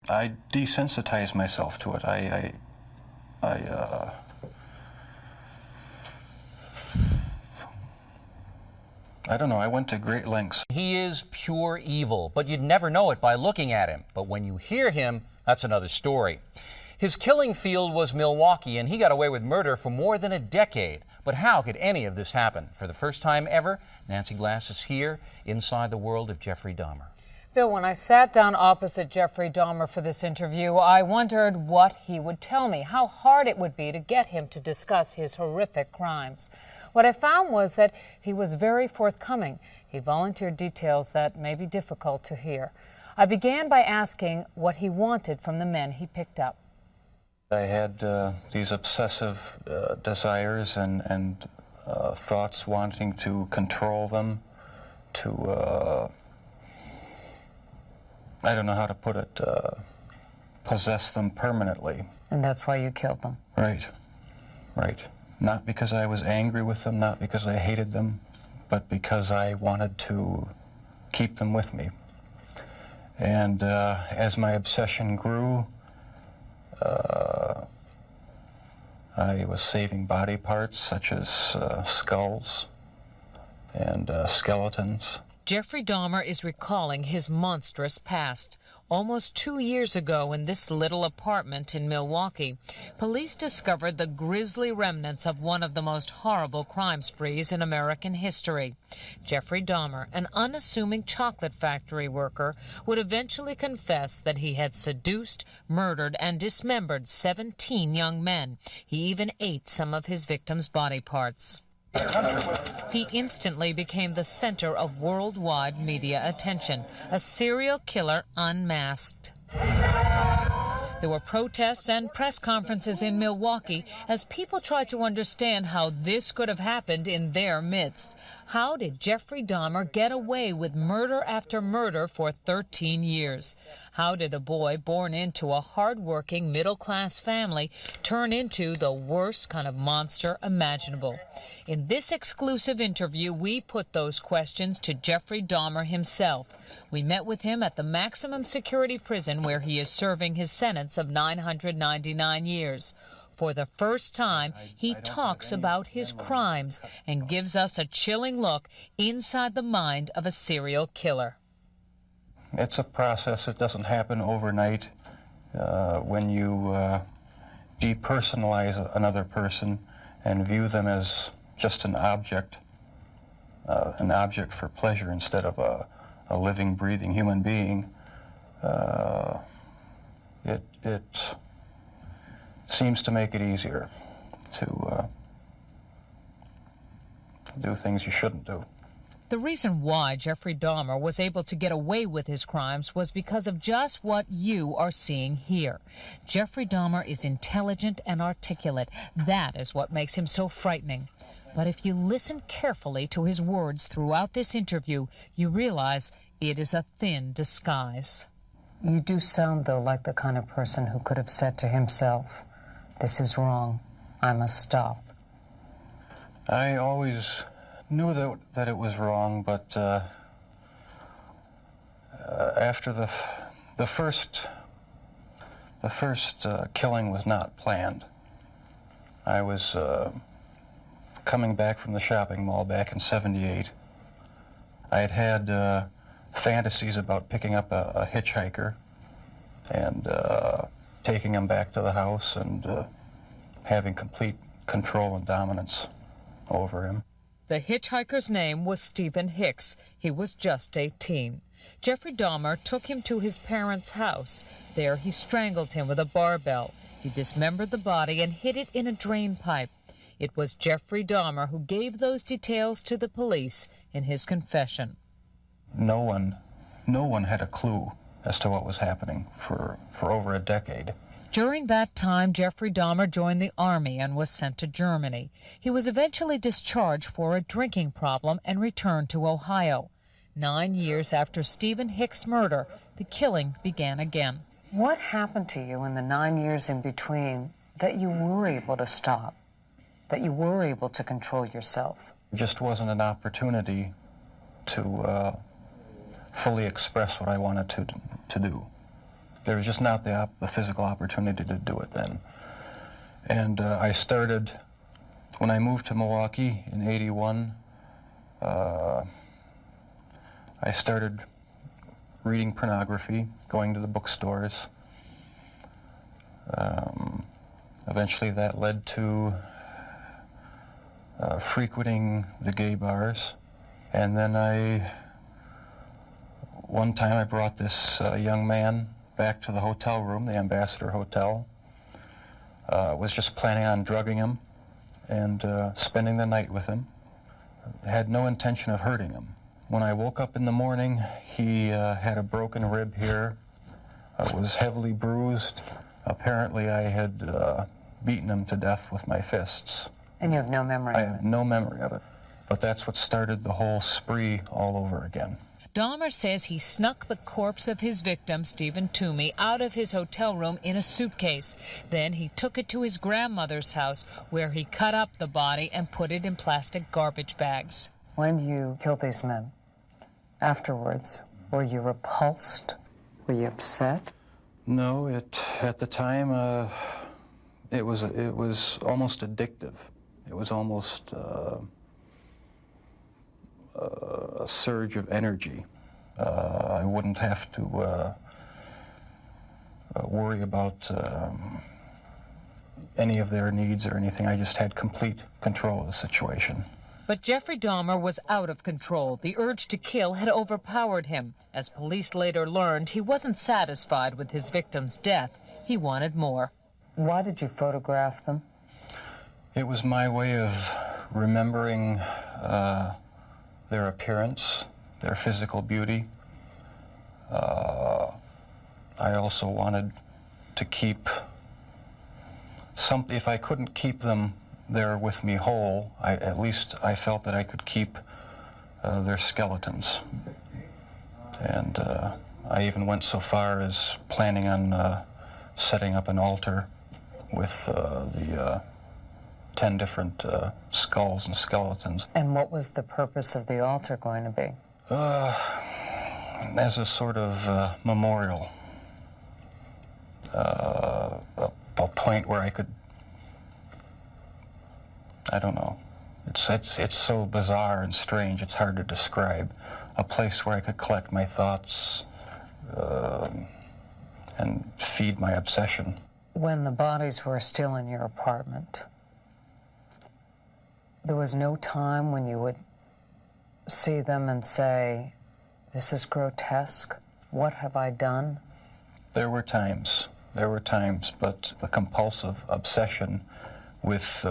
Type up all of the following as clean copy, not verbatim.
I desensitized myself to it. I don't know, I went to great lengths. He is pure evil, but you'd never know it by looking at him. But when you hear him, that's another story. His killing field was Milwaukee, and he got away with murder for more than a decade. But how could any of this happen? For the first time ever, Nancy Glass is here inside the world of Jeffrey Dahmer. Bill, when I sat down opposite Jeffrey Dahmer for this interview, I wondered what he would tell me, how hard it would be to get him to discuss his horrific crimes. What I found was that he was very forthcoming. He volunteered details that may be difficult to hear. I began by asking what he wanted from the men he picked up. I had these obsessive desires and thoughts wanting to control them, to, I don't know how to put it, possess them permanently. And that's why you killed them? Right, right. Not because I was angry with them, not because I hated them, but because I wanted to keep them with me. And as my obsession grew, I was saving body parts such as skulls and skeletons. Jeffrey Dahmer is recalling his monstrous past. Almost 2 years ago in this little apartment in Milwaukee, police discovered the grisly remnants of one of the most horrible crime sprees in American history. Jeffrey Dahmer, an unassuming chocolate factory worker, would eventually confess that he had seduced, murdered, and dismembered 17 young men. He even ate some of his victims' body parts. He instantly became the center of worldwide media attention, a serial killer unmasked. There were protests and press conferences in Milwaukee as people tried to understand how this could have happened in their midst. How did Jeffrey Dahmer get away with murder after murder for 13 years? How did a boy born into a hard-working middle-class family turn into the worst kind of monster imaginable? In this exclusive interview, we put those questions to Jeffrey Dahmer himself. We met with him at the maximum security prison where he is serving his sentence of 999 years. For the first time, he talks about his crimes and gives us a chilling look inside the mind of a serial killer. It's a process. It doesn't happen overnight. When you depersonalize another person and view them as just an object for pleasure instead of a living, breathing human being, it seems to make it easier to do things you shouldn't do. The reason why Jeffrey Dahmer was able to get away with his crimes was because of just what you are seeing here. Jeffrey Dahmer is intelligent and articulate. That is what makes him so frightening. But if you listen carefully to his words throughout this interview, you realize it is a thin disguise. You do sound, though, like the kind of person who could have said to himself, "This is wrong. I must stop." I always knew that it was wrong, but after the first killing was not planned. I was coming back from the shopping mall back in '78. I had fantasies about picking up a hitchhiker and taking him back to the house and having complete control and dominance over him. The hitchhiker's name was Stephen Hicks. He was just 18. Jeffrey Dahmer took him to his parents' house. There he strangled him with a barbell. He dismembered the body and hid it in a drain pipe. It was Jeffrey Dahmer who gave those details to the police in his confession. No one had a clue as to what was happening for over a decade. During that time, Jeffrey Dahmer joined the Army and was sent to Germany. He was eventually discharged for a drinking problem and returned to Ohio. 9 years after Stephen Hicks' murder, the killing began again. What happened to you in the 9 years in between that you were able to stop, that you were able to control yourself? It just wasn't an opportunity to fully express what I wanted to do. There was just not the physical opportunity to do it then. And I started, when I moved to Milwaukee in '81, I started reading pornography, going to the bookstores. Eventually that led to frequenting the gay bars. And then one time I brought this young man back to the hotel room, the Ambassador Hotel. Was just planning on drugging him and spending the night with him. Had no intention of hurting him. When I woke up in the morning, he had a broken rib here, was heavily bruised. Apparently I had beaten him to death with my fists. And you have no memory of it? I have no memory of it. But that's what started the whole spree all over again. Dahmer says he snuck the corpse of his victim, Stephen Toomey, out of his hotel room in a suitcase. Then he took it to his grandmother's house, where he cut up the body and put it in plastic garbage bags. When you killed these men, afterwards, were you repulsed? Were you upset? No, at the time, it was almost addictive. It was almost a surge of energy. I wouldn't have to worry about any of their needs or anything. I just had complete control of the situation. But Jeffrey Dahmer was out of control. The urge to kill had overpowered him. As police later learned, he wasn't satisfied with his victim's death. He wanted more. Why did you photograph them? It was my way of remembering their appearance, their physical beauty. I also wanted to keep something. If I couldn't keep them there with me whole, at least I felt that I could keep their skeletons. And I even went so far as planning on setting up an altar with the 10 different skulls and skeletons. And what was the purpose of the altar going to be? As a sort of memorial. A point where I could, I don't know, it's so bizarre and strange, it's hard to describe. A place where I could collect my thoughts and feed my obsession. When the bodies were still in your apartment, there was no time when you would see them and say, this is grotesque, what have I done? There were times, but the compulsive obsession with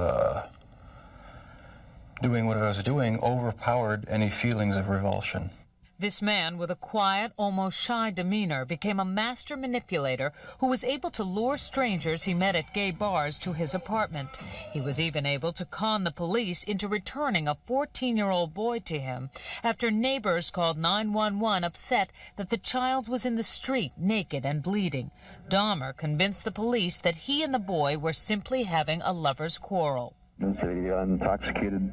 doing what I was doing overpowered any feelings of revulsion. This man with a quiet, almost shy demeanor became a master manipulator who was able to lure strangers he met at gay bars to his apartment. He was even able to con the police into returning a 14-year-old boy to him after neighbors called 911 upset that the child was in the street naked and bleeding. Dahmer convinced the police that he and the boy were simply having a lover's quarrel. It's an intoxicated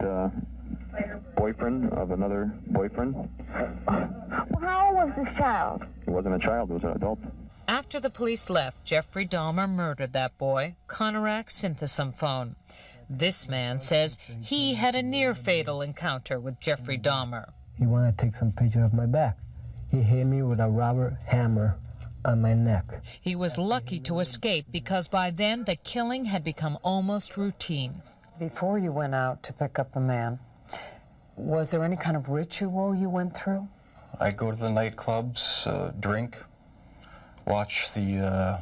boyfriend of another boyfriend. Well, how old was this child? He wasn't a child, he was an adult. After the police left, Jeffrey Dahmer murdered that boy, Conorak Synthesomphone. This man says he had a near-fatal encounter with Jeffrey Dahmer. He wanted to take some picture of my back. He hit me with a rubber hammer on my neck. He was lucky to escape because by then the killing had become almost routine. Before you went out to pick up a man, was there any kind of ritual you went through? I'd go to the nightclubs, drink, watch the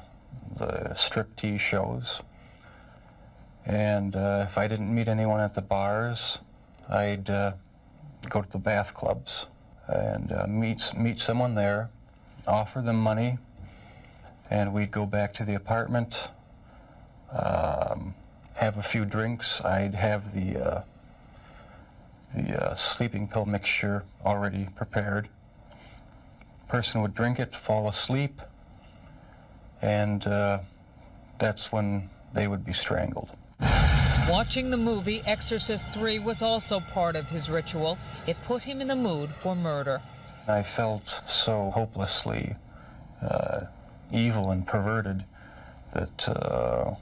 striptease shows, and if I didn't meet anyone at the bars, I'd go to the bath clubs and meet someone there, offer them money, and we'd go back to the apartment, have a few drinks. I'd have the sleeping pill mixture already prepared. Person would drink it, fall asleep, and that's when they would be strangled. Watching the movie Exorcist 3 was also part of his ritual. It put him in the mood for murder. I felt so hopelessly evil and perverted that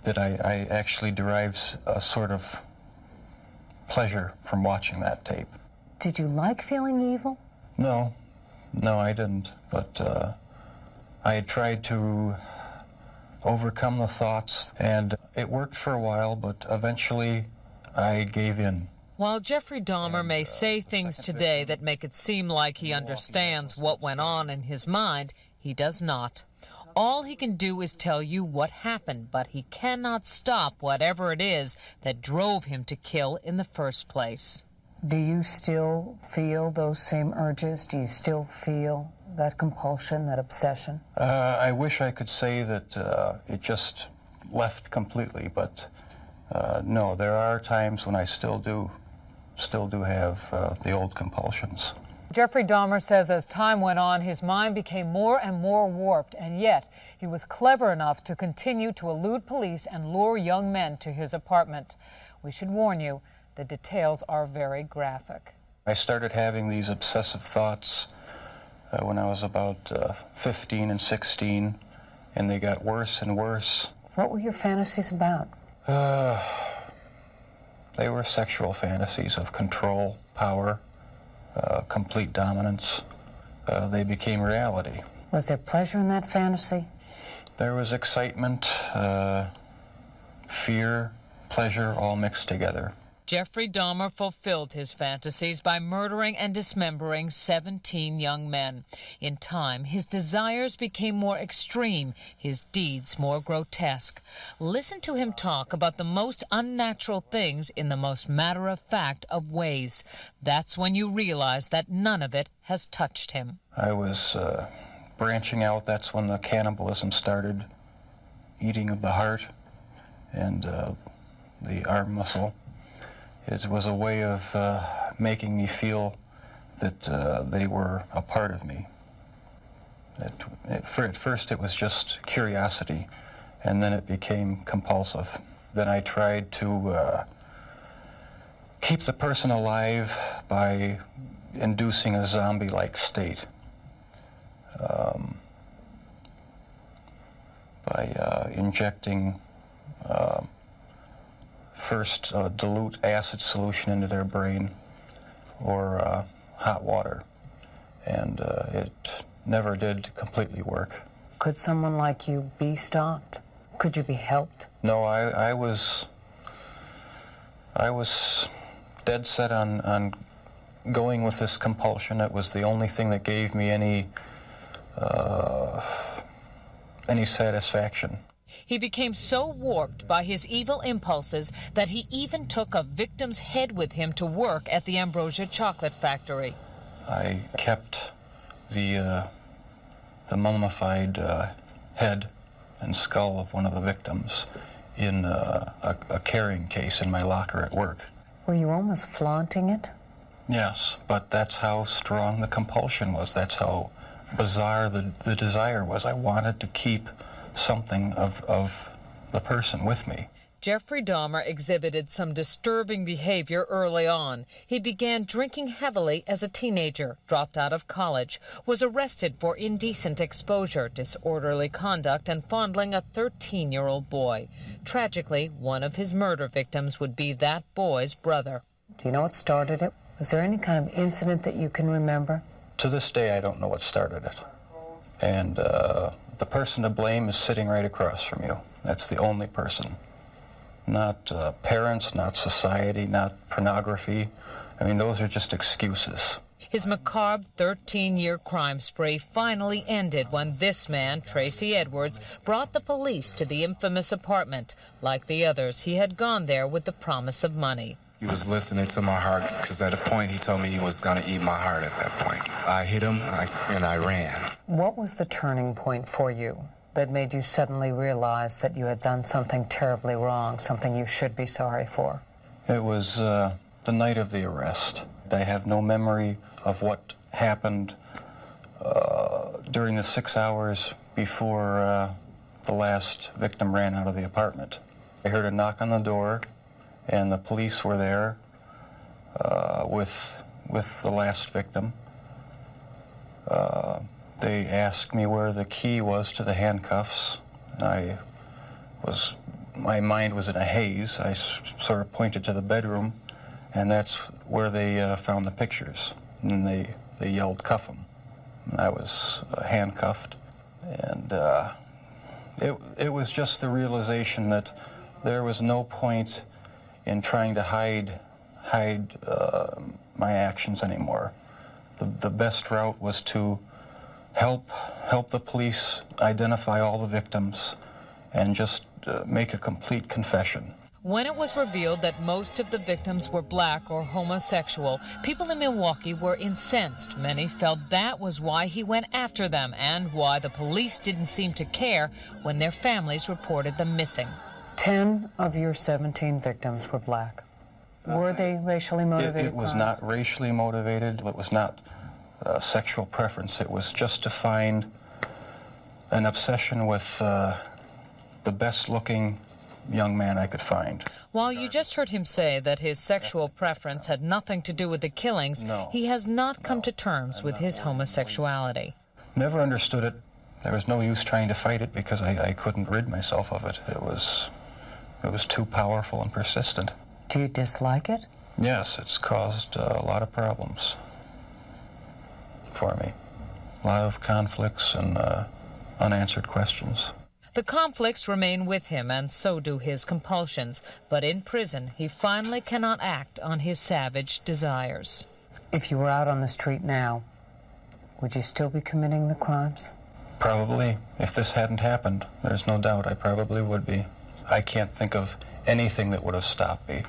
that I actually derive a sort of pleasure from watching that tape. Did you like feeling evil? No, I didn't. But I had tried to overcome the thoughts, and it worked for a while, but eventually I gave in. While Jeffrey Dahmer may say things today that make it seem like he understands what went on in his mind, he does not. All he can do is tell you what happened, but he cannot stop whatever it is that drove him to kill in the first place. Do you still feel those same urges? Do you still feel that compulsion, that obsession? I wish I could say that it just left completely, but no, there are times when I still do have the old compulsions. Jeffrey Dahmer says as time went on, his mind became more and more warped, and yet he was clever enough to continue to elude police and lure young men to his apartment. We should warn you, the details are very graphic. I started having these obsessive thoughts when I was about 15 and 16, and they got worse and worse. What were your fantasies about? They were sexual fantasies of control, power, complete dominance. They became reality. Was there pleasure in that fantasy? There was excitement, fear, pleasure, all mixed together. Jeffrey Dahmer fulfilled his fantasies by murdering and dismembering 17 young men. In time, his desires became more extreme, his deeds more grotesque. Listen to him talk about the most unnatural things in the most matter-of-fact of ways. That's when you realize that none of it has touched him. I was branching out. That's when the cannibalism started, eating of the heart and the arm muscle. It was a way of making me feel that they were a part of me. At first it was just curiosity, and then it became compulsive. Then I tried to keep the person alive by inducing a zombie-like state. By injecting first dilute acid solution into their brain or hot water, and it never did completely work. Could someone like you be stopped? Could you be helped? No, I was dead set on going with this compulsion. It was the only thing that gave me any satisfaction. He became so warped by his evil impulses that he even took a victim's head with him to work at the Ambrosia chocolate factory. I kept the mummified head and skull of one of the victims in a carrying case in my locker at work. Were you almost flaunting it? Yes, but that's how strong the compulsion was. That's how bizarre the desire was. I wanted to keep something of the person with me. Jeffrey Dahmer exhibited some disturbing behavior early on. He began drinking heavily as a teenager, dropped out of college, was arrested for indecent exposure, disorderly conduct, and fondling a 13-year-old boy. Tragically, one of his murder victims would be that boy's brother. Do you know what started it? Was there any kind of incident that you can remember? To this day, I don't know what started it. And the person to blame is sitting right across from you. That's the only person. Not parents, not society, not pornography. I mean, those are just excuses. His macabre 13-year crime spree finally ended when this man, Tracy Edwards, brought the police to the infamous apartment. Like the others, he had gone there with the promise of money. He was listening to my heart because at a point he told me he was going to eat my heart at that point. I hit him and I ran. What was the turning point for you that made you suddenly realize that you had done something terribly wrong, something you should be sorry for? It was the night of the arrest. I have no memory of what happened during the 6 hours before the last victim ran out of the apartment. I heard a knock on the door, and the police were there with the last victim. They asked me where the key was to the handcuffs. My mind was in a haze. I sort of pointed to the bedroom, and that's where they found the pictures. And they yelled, "Cuff him." And I was handcuffed. And it was just the realization that there was no point in trying to hide my actions anymore. The best route was to help the police identify all the victims and just make a complete confession. When it was revealed that most of the victims were black or homosexual, people in Milwaukee were incensed. Many felt that was why he went after them and why the police didn't seem to care when their families reported them missing. 10 of your 17 victims were black. Were they racially motivated It was crimes? not racially motivated. It was not sexual preference. It was just to find an obsession with the best-looking young man I could find. While you just heard him say that his sexual preference had nothing to do with the killings, he has not come to terms with his homosexuality. Never understood it. There was no use trying to fight it because I couldn't rid myself of it. It was too powerful and persistent. Do you dislike it? Yes, it's caused a lot of problems for me. A lot of conflicts and unanswered questions. The conflicts remain with him, and so do his compulsions. But in prison, he finally cannot act on his savage desires. If you were out on the street now, would you still be committing the crimes? Probably. If this hadn't happened, there's no doubt I probably would be. I can't think of anything that would have stopped me.